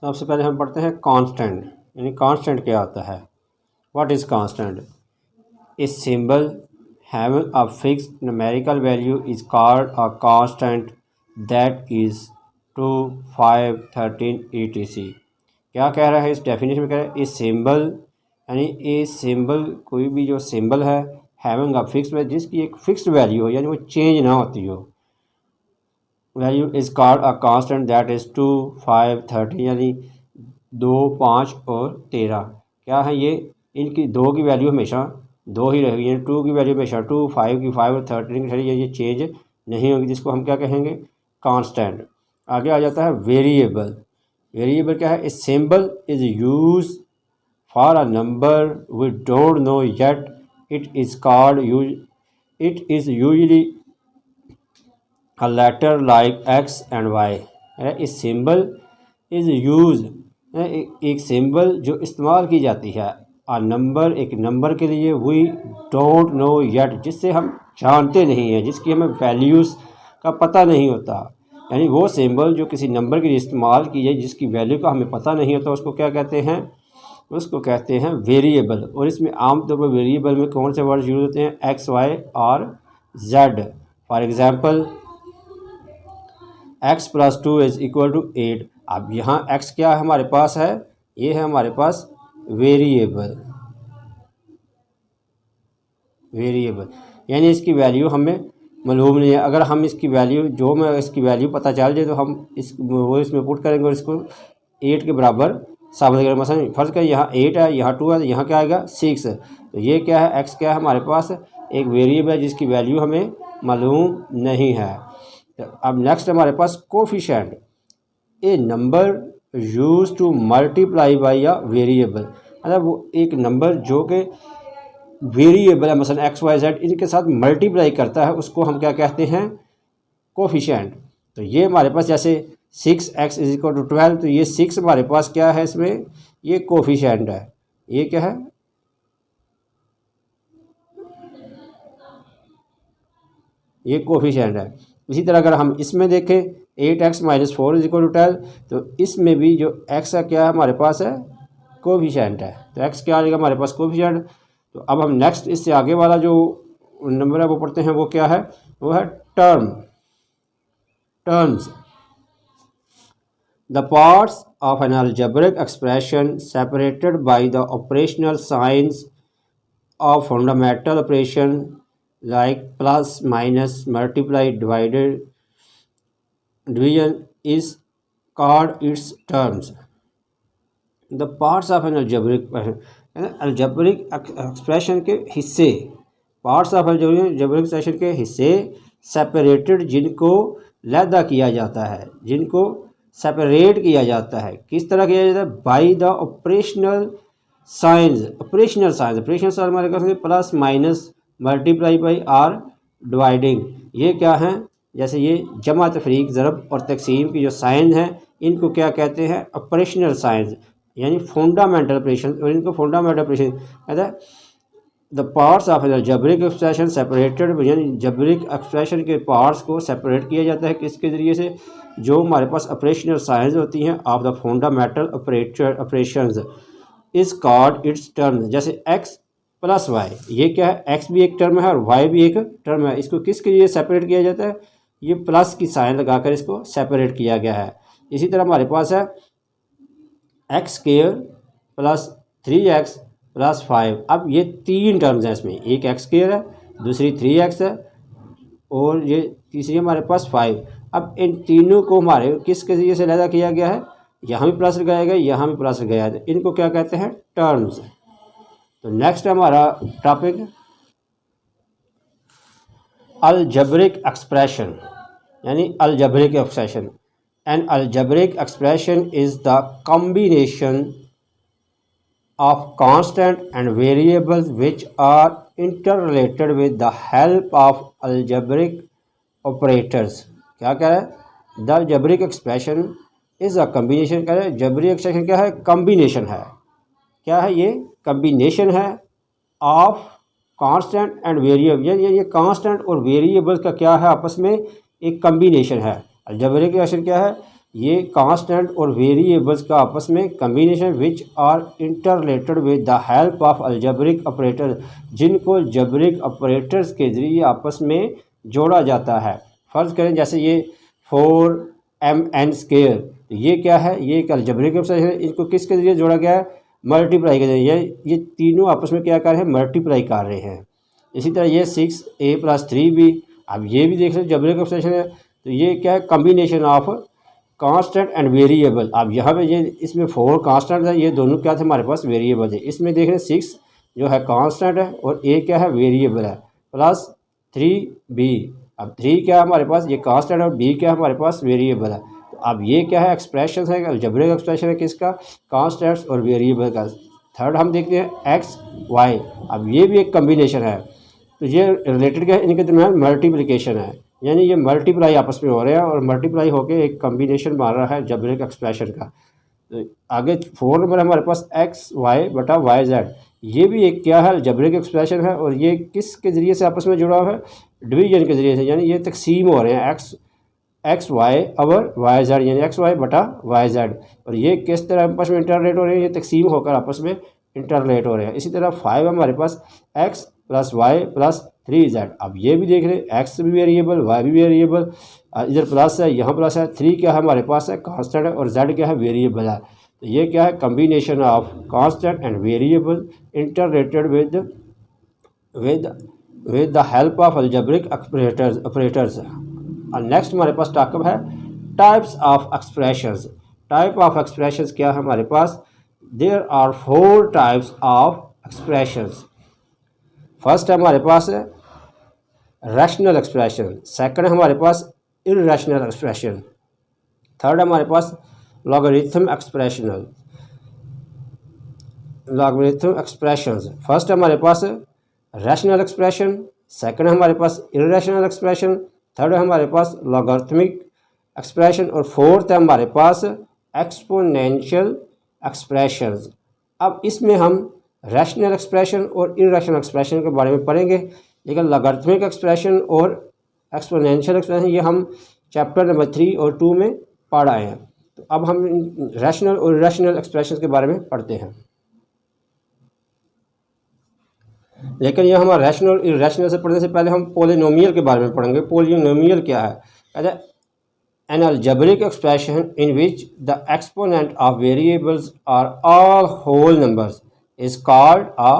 सबसे पहले हम पढ़ते हैं कांस्टेंट, यानी कांस्टेंट क्या होता है। What is constant? A symbol having a fixed numerical value is called a constant that is 2, 5, 13 etc। क्या कह रहा है इस डेफिनेशन में? कह रहा है ए सिंबल, यानी ए सिंबल कोई भी जो सिंबल है हैविंग अ फिक्स्ड, जिसकी एक फिक्स्ड वैल्यू हो, यानी वो चेंज ना होती हो, value is called a constant that is 2, 5, 13, यानी 2, 5 और 13। क्या है ये? इनकी 2 की वैल्यू हमेशा 2 ही रहेगी, यानी 2 की वैल्यू हमेशा 2, 5 की 5 और 13 की 13, ये चेंज नहीं होगी, जिसको हम क्या कहेंगे? कांस्टेंट। आगे आ जाता है वेरिएबल। वेरिएबल क्या है? A symbol is use for a number we don't know yet, it is called it is usually a letter like x and y। इस सिंबल इज़ यूज, एक सिंबल जो इस्तेमाल की जाती है, आ नंबर, एक नंबर के लिए, वी डोंट नो येट, जिससे हम जानते नहीं हैं, जिसकी हमें वैल्यूज़ का पता नहीं होता, यानी वो सिंबल जो किसी नंबर के लिए इस्तेमाल की जाए जिसकी वैल्यू का हमें पता नहीं होता, उसको क्या कहते हैं? उसको कहते हैं वेरिएबल। और इसमें आमतौर पर वेरिएबल में कौन से वर्ड यूज होते हैं? एक्स, वाई और जेड। For example x + 2 = 8। अब यहाँ x क्या हमारे पास है? ये है हमारे पास वेरिएबल। वेरिएबल यानी इसकी वैल्यू हमें मालूम नहीं है। अगर हम इसकी वैल्यू, जो में इसकी वैल्यू पता चल जाए, तो हम वो इसमें पुट करेंगे और इसको 8 के बराबर साबित करेंगे। मसलन फर्ज करें यहाँ 8 है, यहाँ 2 है, यहाँ क्या आएगा? 6। तो ये क्या है? x क्या है हमारे पास? एक वेरिएबल है जिसकी वैल्यू हमें मालूम नहीं है। तो अब नेक्स्ट हमारे पास coefficient. A number use to multiply by a variable, मतलब वो एक नंबर जो कि वेरिएबल है, मसलन एक्स, वाई, जेड, इनके साथ मल्टीप्लाई करता है, उसको हम क्या कहते हैं? कोफिशिएंट। तो ये हमारे पास जैसे 6x = 12, तो ये 6 हमारे पास क्या है? इसमें ये कोफिशिएंट है। ये क्या है? ये कोफिशिएंट है। इसी तरह अगर हम इसमें देखें 8x - 4 = 12, तो इसमें भी जो x का क्या है हमारे पास है? कोफिशिएंट है। तो x क्या आ जाएगा हमारे पास? कोफिशिएंट। तो अब हम नेक्स्ट इससे आगे वाला जो नंबर है वो पढ़ते हैं। वो क्या है? वो है terms. The parts of N algebraic expression separated by the operational science of fundamental operation like plus, minus, multiply, division is called its terms। The parts of an algebraic expression के हिस्से, पार्ट्स ऑफ algebraic एक्सप्रेशन के हिस्से separated, जिनको लैदा किया जाता है, जिनको separate किया जाता है। किस तरह किया जाता है? By the operational science. Operational science हमारे कहते हैं प्लस, माइनस, मल्टीप्लाई बाई और डिवाइडिंग। ये क्या हैं? जैसे ये जमा, तफरीक, ज़रब और तकसीम की जो साइन है, इनको क्या कहते हैं? ऑपरेशनल साइंस, यानी फंडामेंटल ऑपरेशन। और इनको फंडामेंटल ऑपरेशन कहता है। The parts of algebraic expression separated, यानी जब्रिक एक्सप्रेशन के पार्ट्स को सेपरेट किया जाता है किसके ज़रिए से? जो हमारे पास ऑपरेशनल साइंस होती हैं of the fundamental operations is called its term. जैसे x + y, ये क्या है? x भी एक टर्म है और y भी एक टर्म है। इसको किसके लिए सेपरेट किया जाता है? ये प्लस की साइन लगाकर इसको सेपरेट किया गया है। इसी तरह हमारे पास है x² + 3x + 5। अब ये 3 टर्म्स हैं इसमें, एक x² है, दूसरी 3x है और ये तीसरी हमारे पास 5। अब इन तीनों को हमारे किसके ज़रिए से लैदा किया गया है? यहाँ भी प्लस लगाया गया, यहाँ भी प्लस लगाया है। इनको क्या कहते हैं? टर्म्स। तो नेक्स्ट हमारा टॉपिक अलजेब्रिक एक्सप्रेशन, यानी algebraic expression. An algebraic expression is the combination of constant and variables which are interrelated with the help of algebraic operators. क्या कह रहा है? The algebraic expression is a combination. कह रहे हैं जबरी एक्सप्रेशन क्या है? कॉम्बिनेशन है। क्या है ये? कॉम्बिनेशन है ऑफ कांस्टेंट एंड वेरिएबल। ये कांस्टेंट और वेरिएबल का क्या है? आपस में एक कॉम्बिनेशन है। अलजेब्रिक एक्सप्रेशन क्या है? ये कांस्टेंट और वेरिएबल्स का आपस में combination which are interrelated with the help of algebraic operator, जिनको जबरिक ऑपरेटर्स के ज़रिए आपस में जोड़ा जाता है। फ़र्ज़ करें जैसे ये 4mn², तो ये क्या है, ये एक अलजेब्रिक ऑपरेटर है, इनको किसके ज़रिए जोड़ा गया है, मल्टीप्लाई के ज़रिए। ये तीनों आपस में क्या कर रहे हैं, मल्टीप्लाई कर रहे हैं। इसी तरह ये 6a + 3b, अब ये भी देख लो जबरिक ऑपरेशन है, तो ये क्या है, combination of constant and variable. अब यहाँ पे ये इसमें 4 कांस्टेंट है, ये दोनों क्या थे हमारे पास, वेरिएबल है। इसमें देख रहे हैं 6 जो है कांस्टेंट है और a क्या है, वेरिएबल है, प्लस 3b। अब 3 क्या है हमारे पास, ये कांस्टेंट है, और b क्या है हमारे पास, वेरिएबल है। तो अब ये क्या है, एक्सप्रेशन है, अलजेब्रिक एक्सप्रेशन है किसका, कांस्टेंट्स और वेरिएबल का। थर्ड हम देखते हैं x y, अब ये भी एक कम्बिनेशन है, तो ये रिलेटेड क्या है, इनके दरमियान मल्टीप्लिकेशन है, यानी ये मल्टीप्लाई आपस में हो रहे हैं और मल्टीप्लाई होकर एक कम्बिनेशन बन रहा है जबरिक एक्सप्रेशन का। तो आगे 4 नंबर हमारे पास एक्स वाई बटा वाई जेड, ये भी एक क्या है, जबरिक एक्सप्रेशन है, और ये किसके ज़रिए से आपस में जुड़ा हुआ है, डिवीजन के ज़रिए से, यानी ये तकसीम हो रहे हैं एक्स वाई और वाई जेड, यानी एक्स वाई बटा वाई जेड, और ये किस तरह आपस में इंटरलेट हो रहे हैं, ये तकसीम होकर आपस में इंटरलेट हो रहे हैं। इसी तरह 5 हमारे पास एक्स + वाई + 3z, अब ये भी देख रहे हैं एक्स भी वेरिएबल, वाई भी वेरिएबल, इधर प्लस है, यहाँ प्लस है, 3 क्या है हमारे पास है, कांस्टेंट है, और z क्या है, वेरिएबल है। तो ये क्या है, combination of constant and variable interrelated with the help of algebraic operators. और नेक्स्ट हमारे पास टॉपिक है types of expressions. Type of expressions क्या है हमारे पास, there are 4 types of expressions. First हमारे पास है रैशनल एक्सप्रेशन, सेकंड हमारे पास इररेशनल एक्सप्रेशन, थर्ड हमारे पास लॉगरिथम एक्सप्रेशंस। फर्स्ट हमारे पास रैशनल एक्सप्रेशन, सेकंड हमारे पास इररेशनल एक्सप्रेशन, थर्ड हमारे पास लॉगरिथमिक एक्सप्रेशन, और फोर्थ है हमारे पास एक्सपोनेंशियल एक्सप्रेशंस। अब इसमें हम रैशनल एक्सप्रेशन और इररेशनल एक्सप्रेशन के बारे में पढ़ेंगे, लेकिन लॉगरिथमिक एक्सप्रेशन और एक्सपोनेंशियल एक्सप्रेशन ये हम चैप्टर नंबर 3 और 2 में पढ़ आए हैं। तो अब हम रैशनल और इररेशनल एक्सप्रेशन के बारे में पढ़ते हैं, लेकिन यह हमारा रैशनल और इररेशनल से पढ़ने से पहले हम पोलिनोमियल के बारे में पढ़ेंगे। पोलिनोमियल क्या है, कहते हैं an algebraic expression in which the exponent of variables are all whole numbers is called a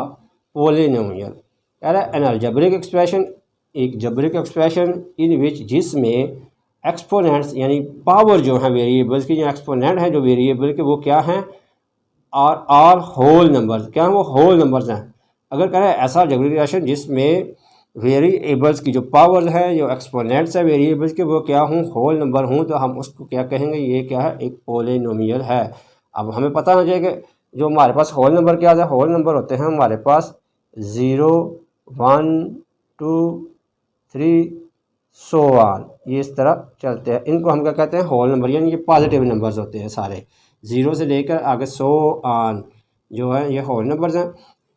polynomial। कह रहा है an algebraic expression, एक जबरिक एक्सप्रेशन इन विच, जिसमें एक्सपोनेंट्स यानी पावर जो है वेरिएबल्स की, जो एक्सपोनेंट है जो वेरिएबल के, वो क्या हैं, और आर होल नंबर्स, क्या हैं, वो होल नंबर्स हैं। अगर कह रहा है ऐसा जबरिक एक्सप्रेशन जिसमें वेरिएबल्स की जो पावर्स हैं, जो एक्सपोनेंट्स हैं वेरिएबल्स के, वो क्या हूँ, होल नंबर हूँ, तो हम उसको क्या कहेंगे, ये क्या है, एक पोलिनोमियल है। अब हमें पता होना चाहिए कि जो हमारे पास होल नंबर क्या है, होल नंबर होते हैं हमारे पास 0 1 2 3 सो ऑन, ये इस तरह चलते हैं, इनको हम क्या कहते हैं, होल नंबर, यानी ये पॉजिटिव नंबर्स होते हैं सारे, 0 से लेकर आगे सो ऑन जो है ये होल नंबर्स हैं।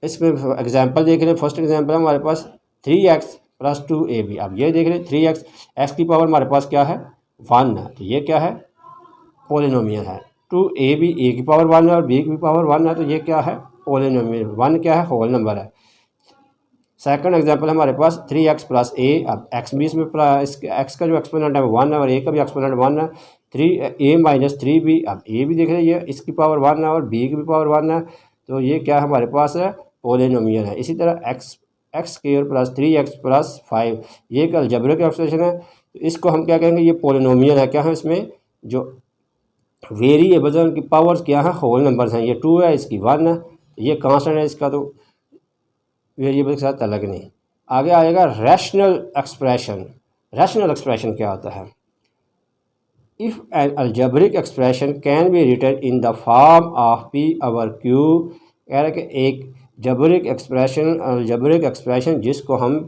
इसमें एग्जांपल देख रहे हैं, फर्स्ट एग्जांपल है हमारे पास 3x + 2ab। अब ये देख रहे हैं 3x, x की पावर हमारे पास क्या है, 1 है, तो ये क्या है, पोलिनोमियल है। 2ab, a की पावर 1 है और b की पावर 1 है, तो ये क्या है, पोलिनोमियल। 1 क्या है, होल नंबर है। सेकंड एग्जांपल हमारे पास 3x + a। अब x भी इसमें x का जो एक्सपोनेंट है 1 है और a का भी एक्सपोनेंट 1 है। 3a - 3b, अब a भी देख रहे हैं, ये इसकी पावर 1 है और b की भी पावर 1 है, तो ये क्या हमारे पास है, पोलिनोमियल है। इसी तरह x² + 3x + 5, ये एक अलजेब्रिक एक्सप्रेशन है, तो इसको हम क्या कहेंगे, ये पोलिनोमियल है। क्या है, इसमें जो वेरिएबल्स हैं उनकी पावर्स क्या है, होल नंबर्स हैं, ये 2 है, इसकी 1 है, तो ये कांस्टेंट है इसका, तो वेरिएबल के साथ अलग नहीं। आगे आएगा रैशनल एक्सप्रेशन। रैशनल एक्सप्रेशन क्या होता है, if an algebraic expression can be written in the form of p/q। कह रहा है कि एक जबरिक एक्सप्रेशन, अलजेब्रिक एक्सप्रेशन जिसको हम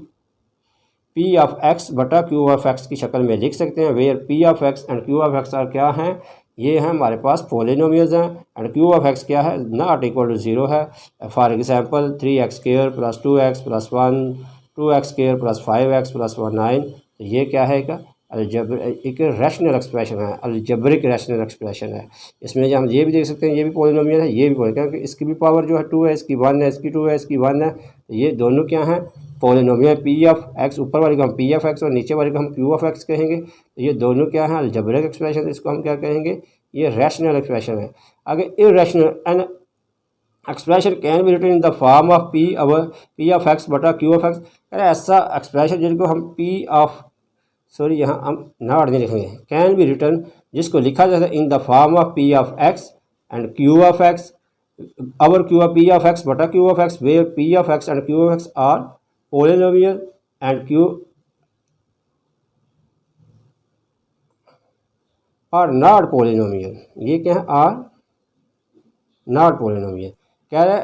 p(x) बटा q(x) की शक्ल में लिख सकते हैं, where p(x) and q(x) are क्या हैं, ये हैं हमारे पास पोलिनोमियल्स हैं, एंड q(x) क्या है, नॉट इक्वल टू 0 है। For example 3x² + 2x + 1, 2x² + 5x + 9, तो ये क्या है, एक रैशनल एक्सप्रेशन है, अलजेब्रिक रैशनल एक्सप्रेशन है। इसमें जो हम ये भी देख सकते हैं ये भी पॉलिनोमियल है, ये भी पॉलिनोमियल, क्योंकि इसकी भी पावर जो है 2 है, इसकी 1 है, इसकी 2 है, इसकी 1 है, ये दोनों क्या हैं पॉलिनोमियल। पी ऑफ एक्स ऊपर वाले को हम पी ऑफ एक्स और नीचे वाले को हम क्यू ऑफ एक्स कहेंगे। तो ये दोनों क्या हैं अलजेब्रिक एक्सप्रेशन, इसको हम क्या कहेंगे ये रैशनल एक्सप्रेशन है। अगर irrational and expression can be written in the form of P of x बटा क्यू ऑफ एक्स। ऐसा एक्सप्रेशन जिनको हम पी ऑफ यहाँ हम नॉट नहीं लिखेंगे, कैन बी रिटन जिसको लिखा जाता है in the form of P of x and Q of X, over Q of P of x बटा Q of X, where P of x and Q of x are polynomial and Q are not polynomial. ये क्या है are not polynomial. क्या है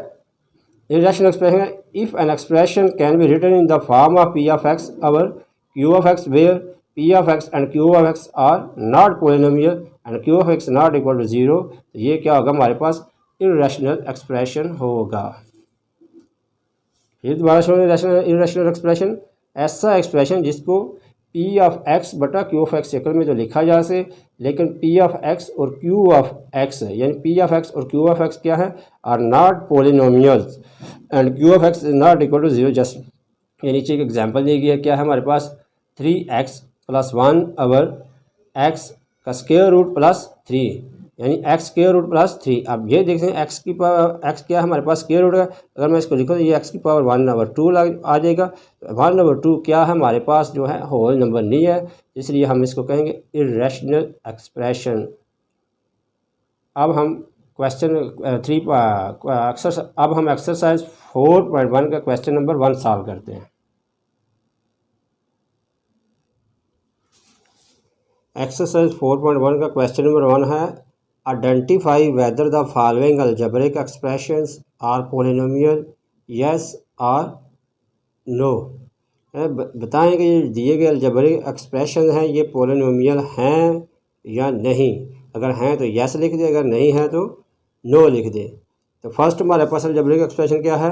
irrational expression है if an expression can be written in the form of P of X over Q of X where P of x and Q of x are not polynomial and Q of x not equal to 0। तो ये क्या होगा हमारे पास irrational expression होगा। फिर दोबारा सुनो irrational expression, ऐसा एक्सप्रेशन जिसको पी ऑफ एक्स बटा क्यू ऑफ एक्स शक्ल में तो लिखा जा सके, लेकिन पी ऑफ एक्स और क्यू ऑफ एक्स यानी पी ऑफ एक्स और क्यू ऑफ एक्स क्या है are not polynomials and Q of x is not equal to 0। Just ये नीचे एक एग्जांपल दी गई है, क्या है हमारे पास 3x + 1 ओवर x का स्क्वायर रूट प्लस 3 यानी x स्क्वायर रूट प्लस 3। अब ये देखते हैं x की पावर x क्या है हमारे पास स्क्वायर रूट है, अगर मैं इसको लिखूँ तो ये x की पावर 1/2 आ जाएगा। 1/2 क्या है हमारे पास जो है होल नंबर नहीं है, इसलिए हम इसको कहेंगे इरैशनल एक्सप्रेशन। अब हम क्वेश्चन 3 अब हम एक्सरसाइज 4.1 का क्वेश्चन नंबर 1 सॉल्व करते हैं। एक्सरसाइज 4.1 का क्वेश्चन नंबर 1 है identify whether the following algebraic expressions are polynomial yes और नो। बताएं कि ये दिए गए अलजेब्रिक एक्सप्रेशन हैं ये पोलिनोमियल हैं या नहीं। अगर हैं तो यस लिख दे, अगर नहीं है तो नो लिख दे। तो फर्स्ट हमारे पास अलजेब्रिक एक्सप्रेशन क्या है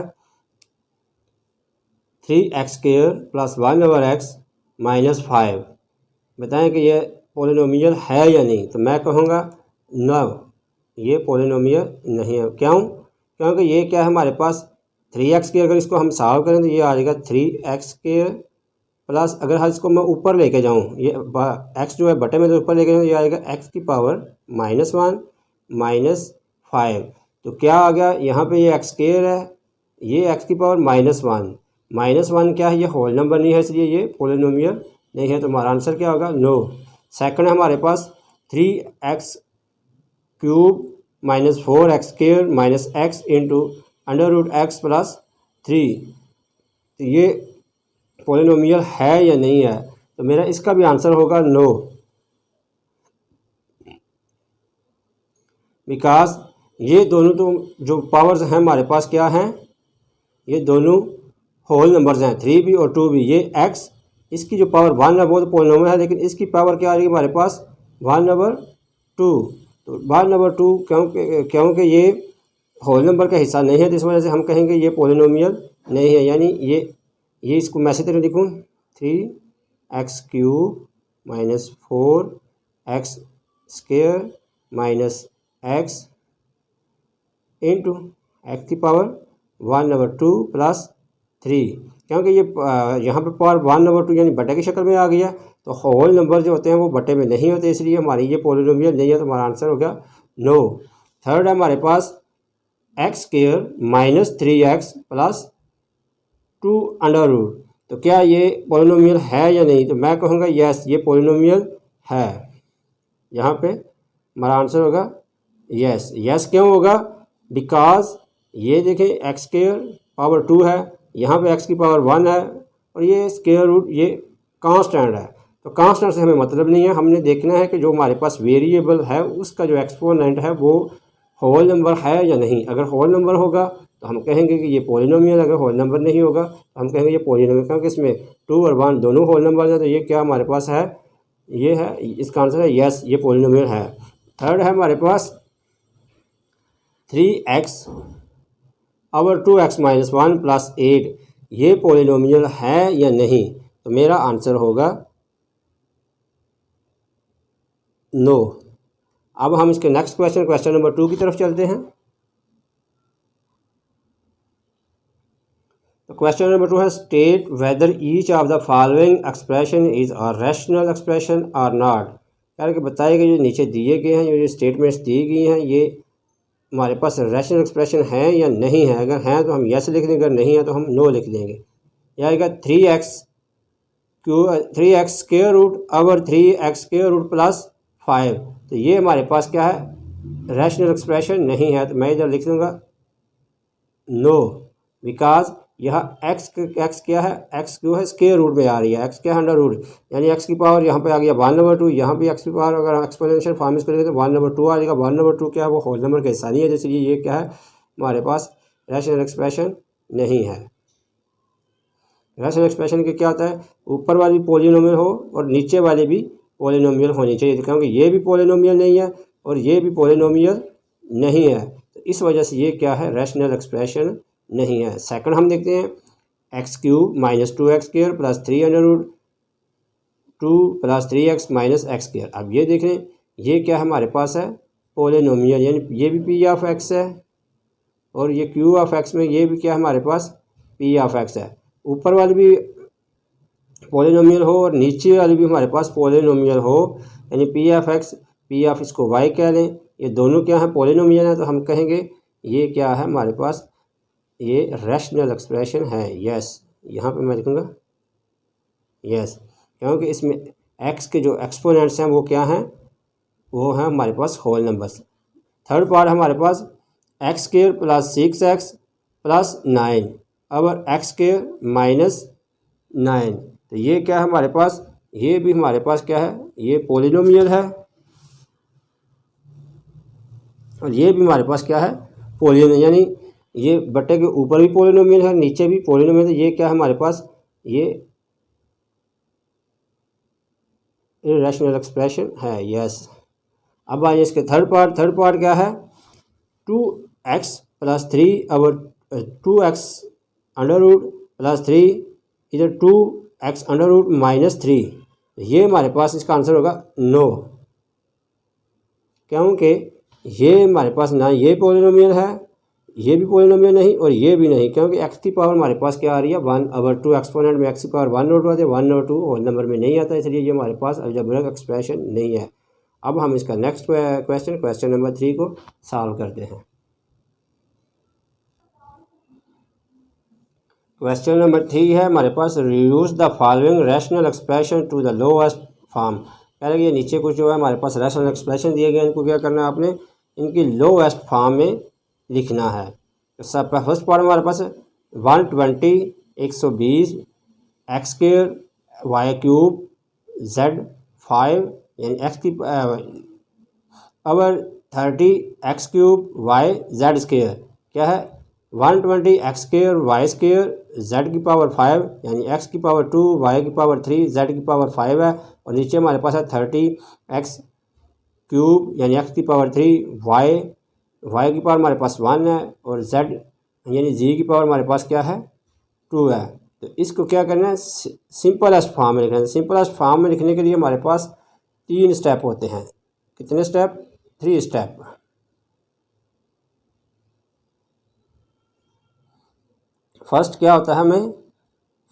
3x² + 1/x - 5। बताएं कि ये पोलिनोमियल है या नहीं, तो मैं कहूँगा नो ये पोलिनोमियल नहीं है। क्यों? क्योंकि ये क्या है हमारे पास 3x², अगर इसको हम सॉल्व करें तो ये आ जाएगा 3x² प्लस, अगर हाँ इसको मैं ऊपर लेके जाऊँ ये x जो है बटे में तो ऊपर लेके जाऊँ, ये आएगा x की पावर -1 - 5। तो क्या आ गया यहाँ पे ये x² है, ये x की पावर -1 क्या है ये होल नंबर नहीं है, इसलिए ये पोलिनोमियल नहीं है। तो हमारा आंसर क्या होगा नो। सेकंड है हमारे पास 3x³ - 4x² - x into √x + 3। तो ये पोलिनोमियल है या नहीं है, तो मेरा इसका भी आंसर होगा नो, बिकॉज ये दोनों तो जो पावर्स हैं हमारे पास क्या हैं ये दोनों होल नंबर्स हैं 3 भी और 2 भी। ये x इसकी जो पावर 1 है वो तो पोलिनोमियल है, लेकिन इसकी पावर क्या आ रही है हमारे पास 1/2। तो 1/2 क्योंकि ये होल नंबर का हिस्सा नहीं है, तो इस वजह से हम कहेंगे ये पोलिनोमियल नहीं है। यानी ये इसको मैं इसी तरह लिखूँ 3x³ - 4x² - x into x की पावर 1/2 + 3, क्योंकि ये यहाँ पे पावर 1/2 यानी बटे की शक्ल में आ गया। तो होल नंबर जो होते हैं वो बटे में नहीं होते, इसलिए हमारी ये पोलिनोमियल नहीं है, तो हमारा आंसर हो गया नो। थर्ड है हमारे पास x² - 3x + 2√। तो क्या ये पोलिनोमियल है या नहीं, तो मैं कहूँगा यस ये पोलिनोमियल है। यहाँ पे हमारा आंसर होगा यस। यस क्यों होगा, बिकॉज ये देखें x² पावर 2 है, यहाँ पे x की पावर 1 है और ये स्क्वायर रूट ये कांस्टेंट है। तो कांस्टेंट से हमें मतलब नहीं है, हमने देखना है कि जो हमारे पास वेरिएबल है उसका जो एक्सपोनेंट है वो होल नंबर है या नहीं। अगर होल नंबर होगा तो हम कहेंगे कि ये पोलिनोमियल, अगर होल नंबर नहीं होगा तो हम कहेंगे ये पोलिनोमियल, क्योंकि इसमें 2 और 1 दोनों होल नंबर हैं। तो ये क्या हमारे पास है, ये है, इसका आंसर है यस ये पोलिनोमियल है। थर्ड है हमारे पास 3x ओवर 2x - 1 + 8, ये पोलिनोमियल है या नहीं, तो मेरा आंसर होगा नो। अब हम इसके नेक्स्ट क्वेश्चन नंबर 2 की तरफ चलते हैं। तो क्वेश्चन नंबर 2 है state whether each of the following expression is a rational expression और नॉट। यार कि बताइएगा जो नीचे दिए गए हैं, जो स्टेटमेंट्स दी गई हैं, ये हमारे पास रैशनल एक्सप्रेशन हैं या नहीं है। अगर हैं तो हम यस लिख देंगे, अगर नहीं है तो हम नो लिख देंगे। यह आएगा 3x square root over 3x square root plus 5। तो ये हमारे पास क्या है, रैशनल एक्सप्रेशन नहीं है। तो मैं इधर लिख दूँगा नो, बिकॉज यह x क्या है, x क्यों है, स्क्वायर रूट में आ रही है, x क्या है अंडर रूट, यानी x की पावर यहाँ पे आ गया 1/2, यहाँ भी x की पावर अगर एक्सपोनेंशियल फॉर्म इसको करेंगे तो 1/2 आ जाएगा। 1/2 क्या है, वो होल नंबर का हिस्सा नहीं है, इसलिए ये क्या है हमारे पास रैशनल एक्सप्रेशन नहीं है। रैशनल एक्सप्रेशन के क्या होता है, ऊपर वाली पॉलिनोमियल हो और नीचे वाली भी पॉलिनोमियल होनी चाहिए, क्योंकि ये भी पॉलिनोमियल नहीं है और ये भी पॉलिनोमियल नहीं है, तो इस वजह से ये क्या है, रैशनल एक्सप्रेशन नहीं है। सेकंड हम देखते हैं x³ - 2x² plus 3√2 plus 3x minus x²। अब ये देख लें, ये क्या हमारे पास है, पॉलिनोमियल, यानी ये भी p ऑफ x है और ये q ऑफ x में ये भी क्या हमारे पास p ऑफ x है। ऊपर वाली भी पॉलिनोमियल हो और नीचे वाली भी हमारे पास पॉलिनोमियल हो, यानी p of x, p of इसको y कह लें, ये दोनों क्या है पॉलिनोमियल है, तो हम कहेंगे ये क्या है हमारे पास, ये रैशनल एक्सप्रेशन है। यस, यहाँ पे मैं लिखूँगा यस, क्योंकि इसमें x के जो एक्सपोनेंट्स हैं वो क्या हैं, वो हैं हमारे पास होल नंबर्स। थर्ड पार्ट हमारे पास x² प्लस 6x प्लस 9 और x² माइनस 9। तो ये क्या है हमारे पास, ये भी हमारे पास क्या है, ये पॉलिनोमियल है और ये भी हमारे पास क्या है पॉलिनोमियल, यानी ये बटे के ऊपर भी पॉलिनोमियल है, नीचे भी पॉलिनोमियल है। ये क्या है हमारे पास, ये इरैशनल एक्सप्रेशन है। यस, अब आइए इसके थर्ड पार्ट क्या है, 2x प्लस 3 और 2x अंडर रूट प्लस 3, इधर 2x अंडर रूट माइनस 3। ये हमारे पास इसका आंसर होगा नो, क्योंकि ये हमारे पास ना ये पॉलिनोमियल है, ये भी पॉलिनोमियल नहीं और ये भी नहीं, क्योंकि x की पावर हमारे पास क्या आ रही है 1/2, एक्सपोनेंट में x की पावर 1/2 आती है, 1/2 होल नंबर में नहीं आता, इसलिए ये हमारे पास अलजेब्रिक एक्सप्रेशन नहीं है। अब हम इसका नेक्स्ट क्वेश्चन नंबर 3 को सॉल्व करते हैं। क्वेश्चन नंबर 3 है हमारे पास, reduce the following rational expression to the lowest form. कह रहे हैं ये नीचे कुछ जो है हमारे पास रैशनल एक्सप्रेशन दिए गए, इनको क्या करना है आपने, इनकी लोएस्ट फॉर्म में लिखना है। तो सब फर्स्ट पार्ट हमारे पास 120 120 x² y³ z5, यानी x की पावर 30 x³ y z², क्या है 120 x² y² z की पावर 5, यानी x की पावर 2 y की पावर 3 z की पावर 5 है, और नीचे हमारे पास है 30 x³ यानी x की पावर 3 y की पावर हमारे पास 1 है और z यानी g की पावर हमारे पास क्या है 2 है। तो इसको क्या करना है, सिंपलेस्ट फॉर्म में लिखना है। सिंपलेस्ट फॉर्म में लिखने के लिए हमारे पास 3 स्टेप होते हैं। कितने स्टेप, 3 स्टेप। फर्स्ट क्या होता है, हमें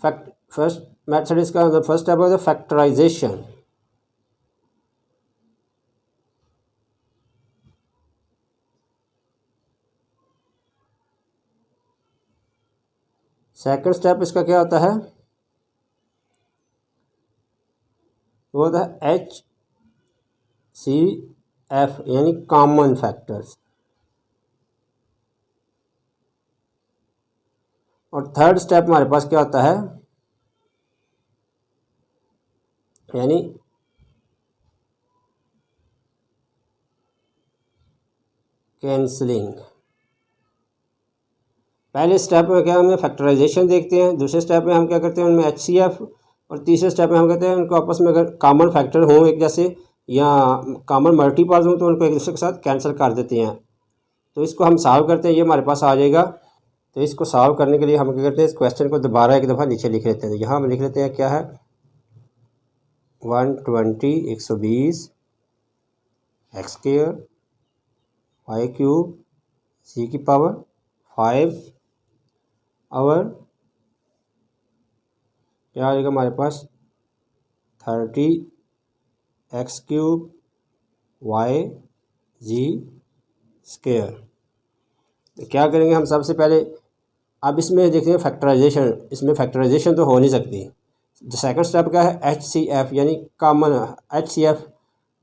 फर्स्ट मेथड इसका फर्स्ट स्टेप होता है फैक्टराइजेशन। सेकंड स्टेप इसका क्या होता है, वो होता है HCF यानी कॉमन फैक्टर्स। और थर्ड स्टेप हमारे पास क्या होता है, यानी कैंसलिंग। पहले स्टेप में क्या हमने फैक्टराइजेशन देखते हैं, दूसरे स्टेप में हम क्या करते हैं उनमें HCF, और तीसरे स्टेप में हम कहते हैं उनको आपस में अगर कॉमन फैक्टर हों एक जैसे या कॉमन मल्टीपल्स हों तो उनको एक दूसरे के साथ कैंसिल कर देते हैं। तो इसको हम सॉल्व करते हैं, ये हमारे पास आ जाएगा। तो इसको सॉल्व करने के लिए हम क्या करते हैं, इस क्वेश्चन को दोबारा एक दफ़ा नीचे लिख लेते हैं। यहाँ हम लिख लेते हैं क्या है 120 120 एक्स स्क्वायर वाई क्यूब जी की पावर 5 और क्या आ जाएगा हमारे पास 30 एक्स क्यूब वाई जी स्क्वायर। तो क्या करेंगे हम सबसे पहले, अब इसमें देखिए फैक्टराइजेशन, इसमें फैक्टराइजेशन तो हो नहीं सकती। सेकंड स्टेप क्या है, एच सी एफ यानी कॉमन, एच सी एफ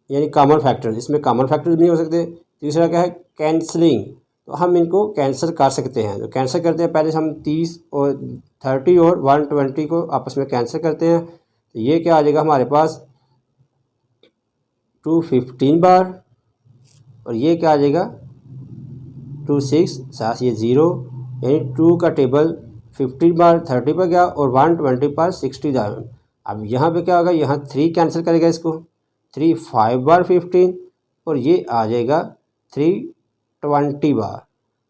यानी कॉमन फैक्टर, इसमें कॉमन फैक्टर भी नहीं हो सकते। तीसरा क्या है, कैंसलिंग, तो हम इनको कैंसिल कर सकते हैं। तो कैंसिल करते हैं, पहले हम 30 और 30 और 120 को आपस में कैंसिल करते हैं। तो ये क्या आ जाएगा हमारे पास 215 बार, और ये क्या आ जाएगा 26 साथ ये 0, यानी 2 का टेबल 15 बार 30 पर गया और 120 पर 60 जा। अब यहाँ पे क्या होगा, यहाँ 3 कैंसिल करेगा इसको, 3 5 बार 15 और ये आ जाएगा 3 20 बार।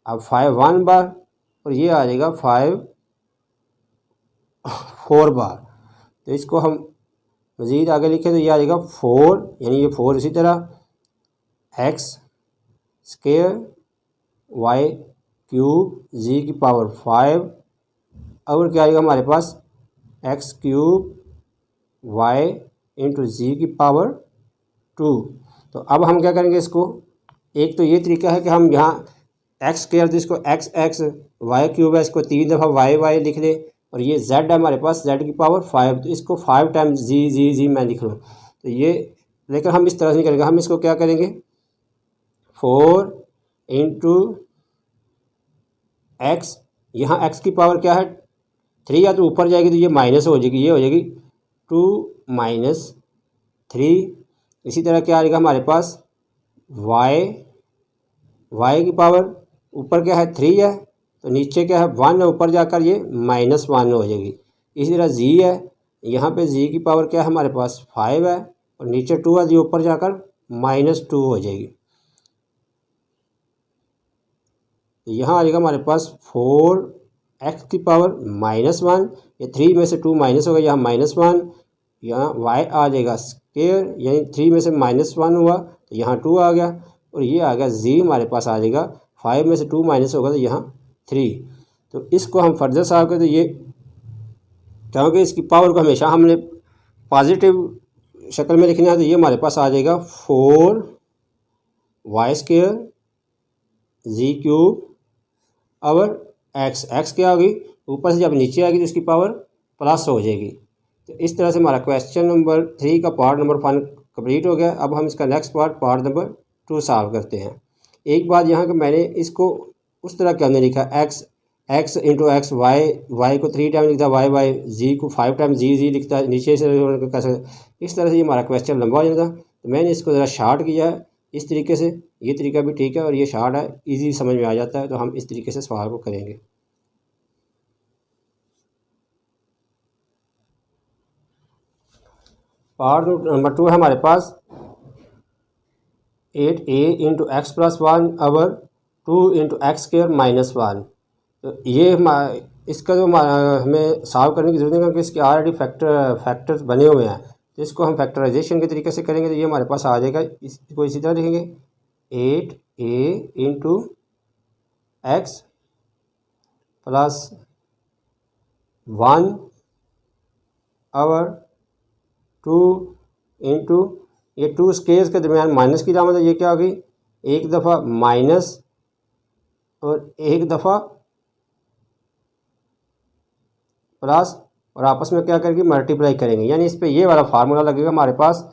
अब 5 1 बार और ये आ जाएगा 5 4 बार। तो इसको हम मज़ीद आगे लिखें तो ये आ जाएगा 4, यानी ये 4 इसी तरह एक्स स्क्वायर वाई क्यूब जी की पावर 5 और क्या आएगा हमारे पास एक्स क्यूब वाई इंटू जी की पावर 2। तो अब हम क्या करेंगे इसको, एक तो ये तरीका है कि हम यहाँ एक्स स्क्वायर तो इसको एक्स एक्स वाई क्यूब है इसको 3 दफ़ा वाई वाई लिख लें, और ये जेड है हमारे पास जेड की पावर 5, तो इसको 5 टाइम्स जी जी जी मैं लिख लूँ। तो ये लेकिन हम इस तरह से नहीं करेंगे, हम इसको क्या करेंगे 4 इंटू एक्स, यहाँ एक्स की पावर क्या है 3 या तो ऊपर जाएगी तो ये माइनस हो जाएगी, ये हो जाएगी 2 माइनस 3। इसी तरह क्या आएगा हमारे पास वाई की पावर ऊपर क्या है 3 है तो नीचे क्या है 1 है, ऊपर जाकर ये -1 हो जाएगी। इसी तरह जी है, यहाँ पे जी की पावर क्या है हमारे पास 5 है और नीचे 2 है, ये ऊपर जाकर -2 हो जाएगी। तो यहाँ आ जाएगा हमारे पास 4 एक्स की पावर -1, ये 3 में से 2 माइनस होगा, यहाँ -1, यहाँ y आ जाएगा स्क्वायर यानी 3 में से -1 हुआ तो यहाँ 2 आ गया, और ये आ गया z हमारे पास आ जाएगा 5 में से 2 माइनस होगा तो यहाँ 3। तो इसको हम फर्दर सॉल्व करें तो ये क्योंकि इसकी पावर को हमेशा हमने पॉजिटिव शक्ल में लिखना है, तो ये हमारे पास आ जाएगा 4 वाई स्क्वायर जी क्यूब और एक्स क्या होगी ऊपर से जब नीचे आएगी तो इसकी पावर प्लस हो जाएगी। तो इस तरह से हमारा क्वेश्चन नंबर 3 का पार्ट नंबर 1 कंप्लीट हो गया। अब हम इसका नेक्स्ट पार्ट नंबर 2 सॉल्व करते हैं। एक बात यहाँ कि मैंने इसको उस तरह के अंदर लिखा एक्स इंटू एक्स वाई को 3 टाइम लिखता है वाई जी को 5 टाइम जी लिखता है, नीचे से कैसे इस तरह से ये हमारा क्वेश्चन लंबा हो जाता। तो मैंने इसको ज़रा शार्ट किया है इस तरीके से, ये तरीका भी ठीक है और ये शार्ट है, इजी समझ में आ जाता है। तो हम इस तरीके से सवाल को करेंगे। पार्ट नंबर 2 है हमारे पास 8a इंटू एक्स प्लस 1 और 2 इंटू एक्स स्क्वायर -1। तो ये इसका जो हमें सॉल्व करने की जरूरत है क्योंकि इसके ऑलरेडी फैक्टर्स बने हुए हैं। तो इसको हम फैक्टराइजेशन के तरीके से करेंगे तो ये हमारे पास आ जाएगा, इसको इसी तरह लिखेंगे 8a इंटू एक्स प्लस 1 और 2 इंटू ये 2 स्क्वायर के दरमियान माइनस की अलामत है, ये क्या होगी एक दफ़ा माइनस और एक दफ़ा प्लस, और आपस में क्या करेंगे मल्टीप्लाई करेंगे, यानी इस पे ये वाला फार्मूला लगेगा हमारे पास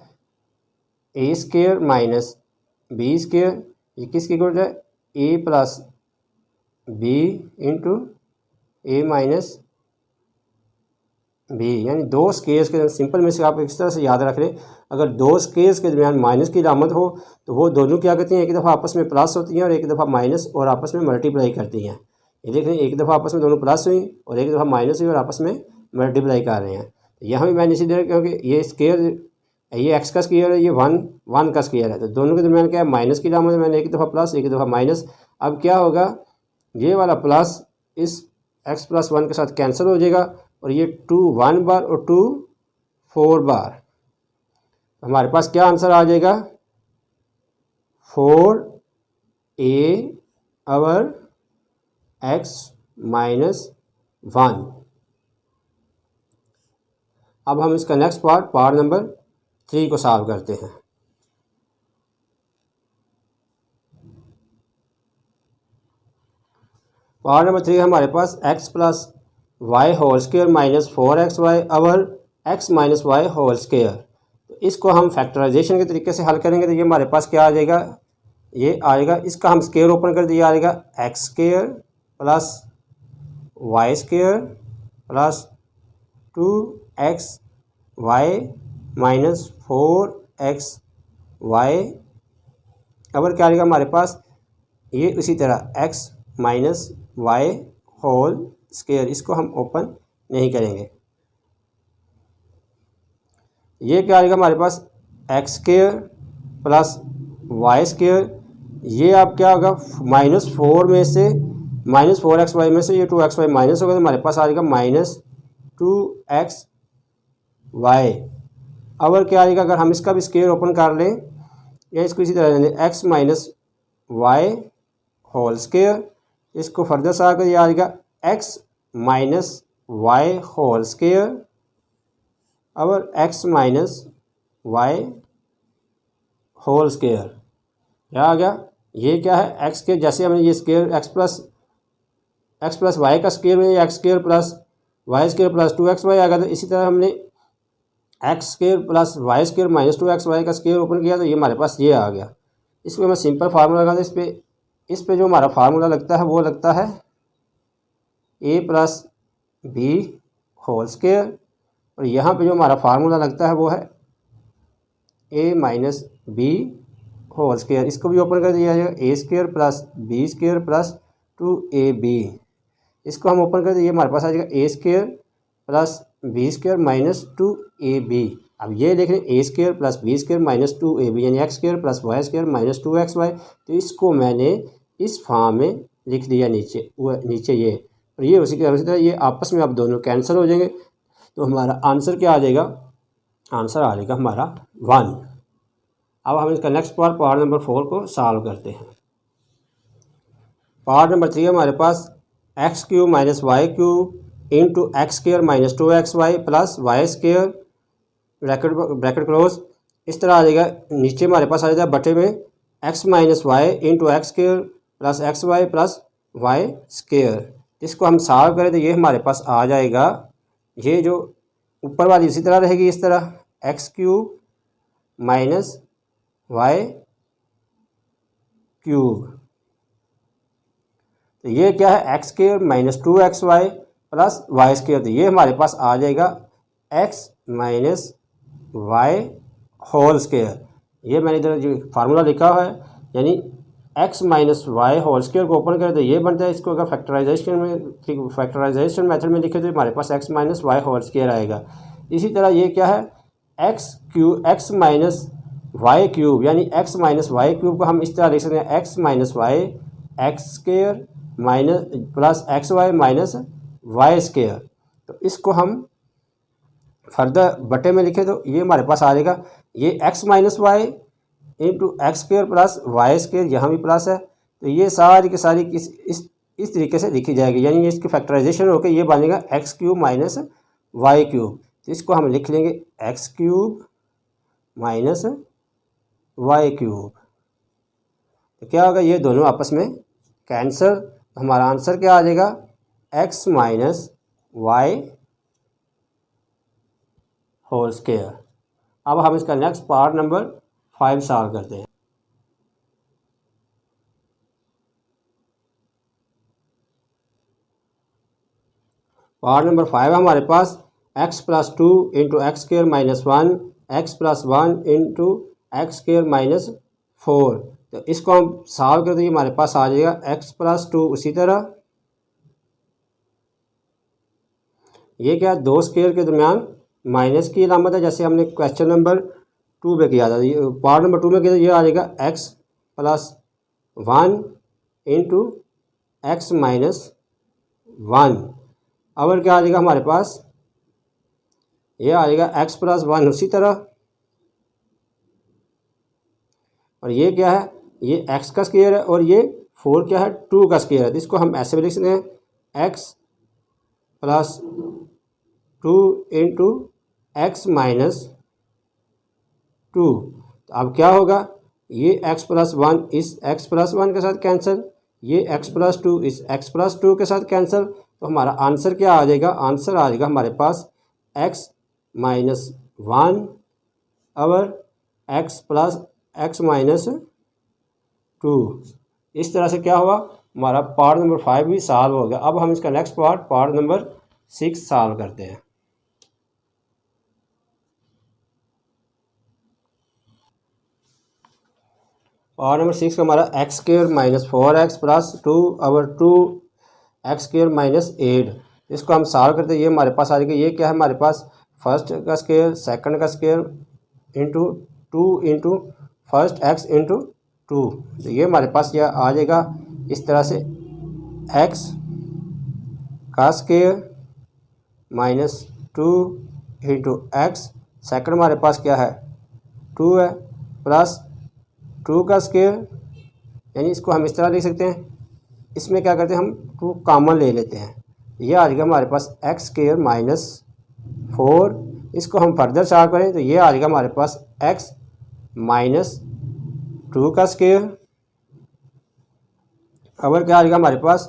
ए स्क्वायर माइनस बी स्क्वायर, ये किसकी इक्वल है ए प्लस बी इंटू ए माइनस बी, यानी 2 स्क्वायर्स के सिंपल में से आप इस तरह से याद रख लें, अगर 2 स्क्वायर्स के दरमियान माइनस की अलामत हो तो वो दोनों क्या करती हैं एक दफ़ा आपस में प्लस होती हैं और एक दफ़ा माइनस और आपस में मल्टीप्लाई करती हैं। ये देख लें एक दफ़ा आपस में दोनों प्लस हुई और एक दफ़ा माइनस हुई और आपस में मल्टीप्लाई कर रहे हैं। तो यहाँ भी मैंने इसी तरह क्योंकि ये स्क्वायर ये एक्स का स्क्वायर है, ये 1 का स्क्वायर है, तो दोनों के दरमियान क्या है माइनस की अलामत है, मैंने एक दफ़ा प्लस एक दफ़ा माइनस। अब क्या होगा ये वाला प्लस इस एक्स प्लस 1 के साथ कैंसिल हो जाएगा और ये 2 1 बार और 2 4 बार, हमारे पास क्या आंसर आ जाएगा 4a/x माइनस 1। अब हम इसका नेक्स्ट पार्ट नंबर 3 को सॉल्व करते हैं। पार्ट नंबर 3 हमारे पास x plus y whole square minus 4xy/x minus Y whole square. तो इसको हम फैक्टराइजेशन के तरीके से हल करेंगे तो ये हमारे पास क्या आ जाएगा, ये आएगा, इसका हम स्क्वायर ओपन कर दिया, आएगा x square plus Y square plus 2xy minus 4xy। अब क्या आएगा हमारे पास, ये उसी तरह x minus Y whole square, इसको हम ओपन नहीं करेंगे। ये क्या आएगा हमारे पास, X square plus Y square. ये अब क्या होगा, -4 में से -4xy में से ये 2xy माइनस होगा तो हमारे पास आ जाएगा -2xy। अब क्या आएगा, अगर हम इसका भी स्क्वायर ओपन कर लें या इसको इसी तरह x minus Y whole square, इसको फर्दर से आकर ये आ जाएगा x minus Y whole square. अब x minus Y whole square क्या आ गया, ये क्या है x के, जैसे हमने ये स्क्वायर x प्लस वाई का स्क्वायर में x square plus Y square plus 2xy आ गया, तो इसी तरह हमने x square plus Y square minus 2xy का स्क्वायर ओपन किया तो ये हमारे पास ये आ गया। इस पर मैं सिंपल फार्मूला लगा दूँ, इस पे जो हमारा फार्मूला लगता है वो लगता है a plus b whole square, और यहाँ पे जो हमारा फार्मूला लगता है वो है a minus b whole square. इसको भी ओपन कर दिया जाएगा, a square plus b square plus 2ab। इसको हम ओपन कर दिए, हमारे पास आ जाएगा a square plus b square minus 2ab। अब ये देख रहे हैं a square plus b square minus 2ab यानी x square plus Y square minus 2xy। तो इसको मैंने इस फॉर्म में लिख दिया नीचे ये, और ये उसी तरह ये आपस में अब दोनों कैंसिल हो जाएंगे तो हमारा आंसर क्या आ जाएगा, आंसर आ जाएगा हमारा 1। अब हम इसका नेक्स्ट पार्ट नंबर 4 को सॉल्व करते हैं। पार्ट नंबर 3 हमारे पास x³ minus y³ into x square minus 2xy plus Y square bracket close, इस तरह आ जाएगा। नीचे हमारे पास आ जाएगा बटे में x minus y into x square plus xy plus Y square. इसको हम सॉल्व करें तो ये हमारे पास आ जाएगा, ये जो ऊपर वाली इसी तरह रहेगी, इस तरह x³ माइनस y³। तो ये क्या है, x square minus 2xy plus Y square. तो ये हमारे पास आ जाएगा x minus Y whole square. ये मैंने इधर जो फार्मूला लिखा हुआ है, यानी x minus Y whole square को ओपन करें तो ये बनता है। इसको अगर फैक्टराइजेशन मेथड में लिखे तो हमारे पास x minus Y whole square आएगा। इसी तरह ये क्या है, x माइनस वाई क्यूब, यानी x माइनस वाई क्यूब को हम इस तरह लिख सकते हैं x minus y x square minus plus xy minus y square. तो इसको हम फर्दर बटे में लिखे तो ये हमारे पास आ जाएगा, ये x minus y into x square plus Y square, यहाँ भी प्लस है। तो ये सारी की सारी इस तरीके से लिखी जाएगी, यानी ये इसकी फैक्टराइजेशन होकर ये बनेगा x³ माइनस y³। तो इसको हम लिख लेंगे x³ माइनस y³। तो क्या होगा, ये दोनों आपस में कैंसिल, हमारा आंसर क्या आ जाएगा, x minus Y whole square. अब हम इसका नेक्स्ट पार्ट नंबर 5 सॉल्व करते हैं। पार्ट नंबर 5 हमारे पास x plus 2 into x square minus 1 x plus 1 into x square minus 4। तो इसको हम सॉल्व कर देंगे, हमारे पास आ जाएगा x प्लस 2। उसी तरह ये क्या, दो स्क्वायर के दरमियान माइनस की अलामत है, जैसे हमने क्वेश्चन नंबर 2 में किया था। पार्ट नंबर 2 में किया था, ये आ जाएगा x plus 1 into x minus 1। अब क्या आ जाएगा हमारे पास, ये आ जाएगा x प्लस 1 उसी तरह, और ये क्या है ये x का स्क्वायर है और ये 4 क्या है 2 का स्क्वायर है। तो इसको हम ऐसे भी लिख सकते हैं x plus 2 into x minus 2। तो अब क्या होगा, ये x प्लस 1 इस x प्लस 1 के साथ कैंसिल, ये x प्लस 2 इस x प्लस 2 के साथ कैंसिल। तो हमारा आंसर क्या आ जाएगा, आंसर आ जाएगा हमारे पास x माइनस 1 और x प्लस x माइनस 2। इस तरह से क्या हुआ, हमारा पार्ट नंबर 5 भी सॉल्व हो गया। अब हम इसका नेक्स्ट पार्ट नंबर 6 सॉल्व करते हैं। पार्ट नंबर 6 का हमारा x square minus 4x plus 2 और 2x स्क्वायर माइनस 8। इसको हम सॉल्व करते हैं, ये हमारे पास आ जाएगा, ये क्या है हमारे पास फर्स्ट का स्क्वायर सेकंड का square into 2 into first x into 2। तो ये हमारे पास यह आ जाएगा इस तरह से x का square minus 2 into x, second हमारे पास क्या है 2 है, प्लस 2 का स्क्वायर, यानी इसको हम इस तरह लिख सकते हैं। इसमें क्या करते हैं हम 2 कॉमन ले लेते हैं, ये आ जाएगा हमारे पास एक्स स्क्वायर माइनस 4। इसको हम फर्दर सॉल्व करें तो ये आ जाएगा हमारे पास x माइनस 2 का स्क्वायर और क्या आ जाएगा हमारे पास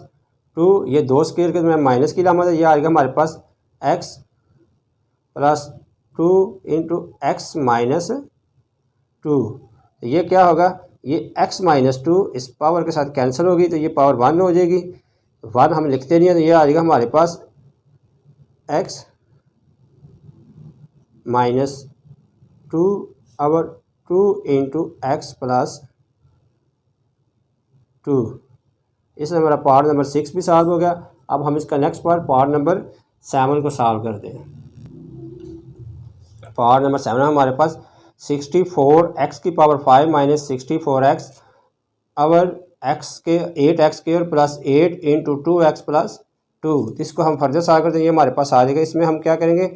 2, ये 2 स्क्वायर के में माइनस की लामत है, ये आ जाएगा हमारे पास x plus 2 into x minus 2। तो ये क्या होगा, ये x माइनस 2 इस पावर के साथ कैंसिल होगी, तो ये पावर 1 हो जाएगी, 1 हम लिखते नहीं है, तो ये आ जाएगा हमारे पास x माइनस 2 और 2 इंटू एक्स प्लस 2। इसमें हमारा पार्ट नंबर 6 भी सॉल्व हो गया। अब हम इसका नेक्स्ट पार्ट नंबर 7 को सॉल्व करते हैं। पार्ट नंबर 7 हमारे पास 64x की पावर 5 माइनस 64x और x के 8x square plus 8 into 2x plus 2। इसको हम फर्दर सॉल्व करते हैं, ये हमारे पास आ जाएगा। इसमें हम क्या करेंगे,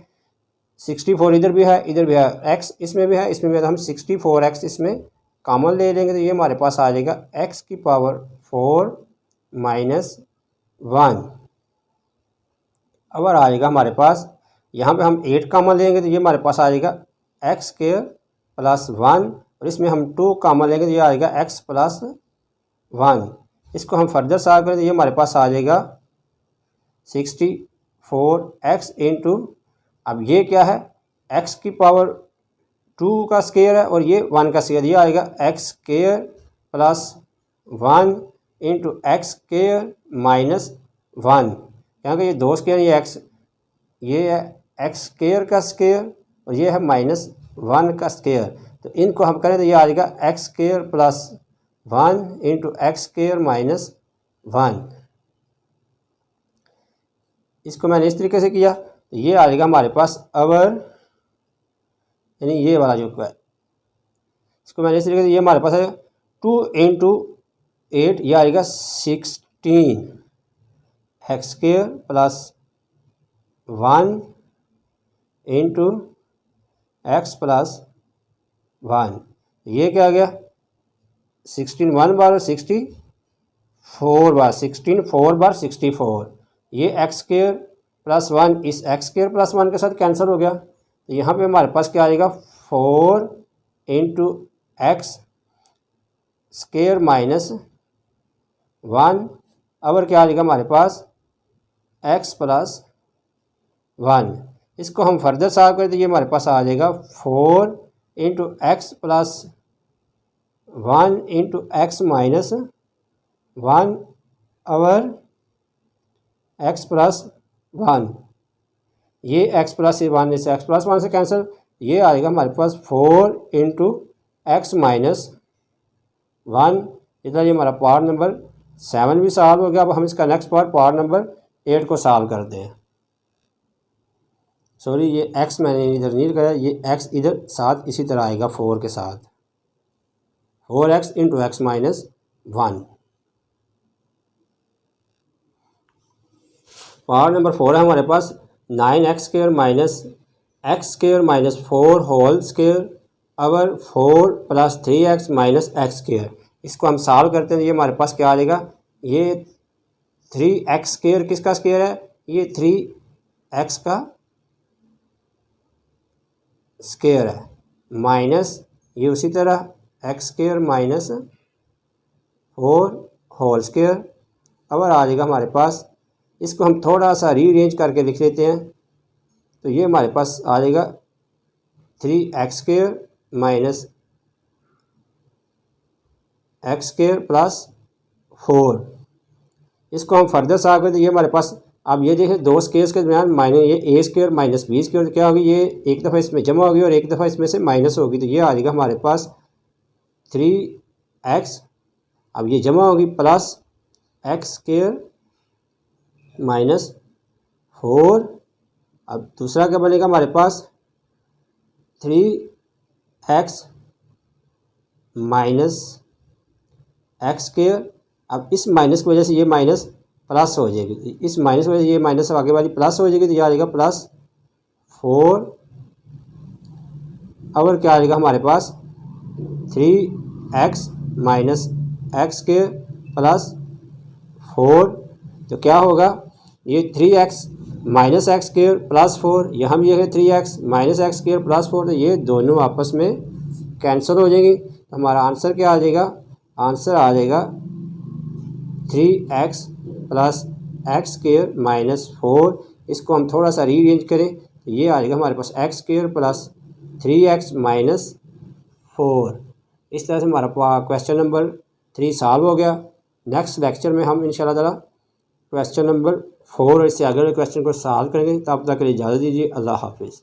64 इधर भी है इधर भी है, x इसमें भी है इसमें भी है, तो हम 64x इसमें कॉमन ले लेंगे, तो ये हमारे पास आ जाएगा x की पावर 4 माइनस 1 और आ जाएगा हमारे पास, यहाँ पे हम 8 कॉमन लेंगे तो ये हमारे पास आ जाएगा x स्क्वायर प्लस 1 और इसमें हम 2 कॉमन लेंगे तो ये आ जाएगा x प्लस 1। इसको हम फर्दर सॉल्व करें तो ये हमारे पास आ जाएगा 64x इंटू, अब ये क्या है x की पावर 2 का स्क्वायर है और ये 1 का स्क्वायर, ये आएगा x square plus 1 into x square minus 1। यहाँ का ये 2 स्क्वायर, ये x, ये है एक्स स्क्वायर का स्क्वायर और ये है माइनस 1 का स्क्वायर, तो इनको हम करें तो ये आ जाएगा x square plus 1 into x square minus 1। इसको मैंने इस तरीके से किया तो ये आ जाएगा हमारे पास अवर, यानी ये वाला जो है, इसको मैंने इस तरीके से, ये हमारे पास है 2 इंटू 8, ये आएगा 16 x square plus 1 into x plus 1। ये क्या आ गया 16 1 बार 64 बार 16 4 बार 64। ये एक्स स्क्वायर प्लस 1 इस एक्स स्क्वायर प्लस 1 के साथ कैंसिल हो गया, तो यहाँ पे हमारे पास क्या आ जाएगा 4 इंटू एक्स स्क्वायर माइनस 1 और क्या आ जाएगा हमारे पास एक्स प्लस 1। इसको हम फर्दर सॉल्व करें तो ये हमारे पास आ जाएगा 4 into x plus 1 into x minus 1 और एक्स प्लस 1। ये एक्स प्लस 1 से एक्स प्लस 1 से कैंसिल, ये आएगा हमारे पास 4 इंटू एक्स माइनस 1। इधर ये हमारा पार्ट नंबर 7 भी सॉल्व हो गया। अब हम इसका नेक्स्ट पार्ट नंबर 8 को सॉल्व करते हैं। सॉरी, ये x मैंने इधर नहीं लगाया, ये x इधर साथ इसी तरह आएगा 4 के साथ, 4x into x minus 1। Part number 4 है हमारे पास 9x square minus x square minus 4 whole square और 4 plus 3x minus x square. इसको हम सॉल्व करते हैं तो ये हमारे पास क्या आ जाएगा, ये 3x स्क्वायर किसका स्क्वायर है, ये 3x का स्क्वायर है, माइनस ये उसी तरह x square minus 4 whole square. अब आ जाएगा हमारे पास, इसको हम थोड़ा सा रीअरेंज करके लिख लेते हैं तो ये हमारे पास आ जाएगा 3x square minus x square plus 4। इसको हम फर्दर सॉल्व करें तो ये हमारे पास, अब ये देखें दो स्क्वायर्स के दरमियान माइनस, ये ए स्क्वायर माइनस बी स्क्वायर, तो क्या होगी, ये एक दफ़ा इसमें जमा होगी और एक दफ़ा इसमें से माइनस होगी, तो ये आ जाएगा हमारे पास 3x, अब ये जमा होगी प्लस x स्क्वायर माइनस 4। अब दूसरा क्या बनेगा हमारे पास 3x माइनस x स्क्वायर। अब इस माइनस की वजह से ये माइनस प्लस हो जाएगी, इस माइनस की वजह से ये माइनस आगे वाली प्लस हो जाएगी, तो ये आ जाएगा प्लस 4। और क्या आ जाएगा हमारे पास 3x minus x square plus 4, तो क्या होगा, ये 3x minus x square plus 4, यहाँ भी है 3x minus x square plus 4, तो ये दोनों आपस में कैंसिल हो जाएंगी। तो हमारा आंसर क्या आ जाएगा, आंसर आ जाएगा 3x plus x square minus 4। इसको हम थोड़ा सा रीअरेंज करें तो ये आ जाएगा हमारे पास X square plus 3x minus 4। इस तरह से हमारा क्वेश्चन नंबर 3 सॉल्व हो गया। नेक्स्ट लेक्चर में हम इंशाल्लाह ताला क्वेश्चन नंबर 4 और इससे आगे वाले क्वेश्चन को सॉल्व करेंगे। तब तक के लिए इजाज़त दीजिए। अल्लाह हाफिज़।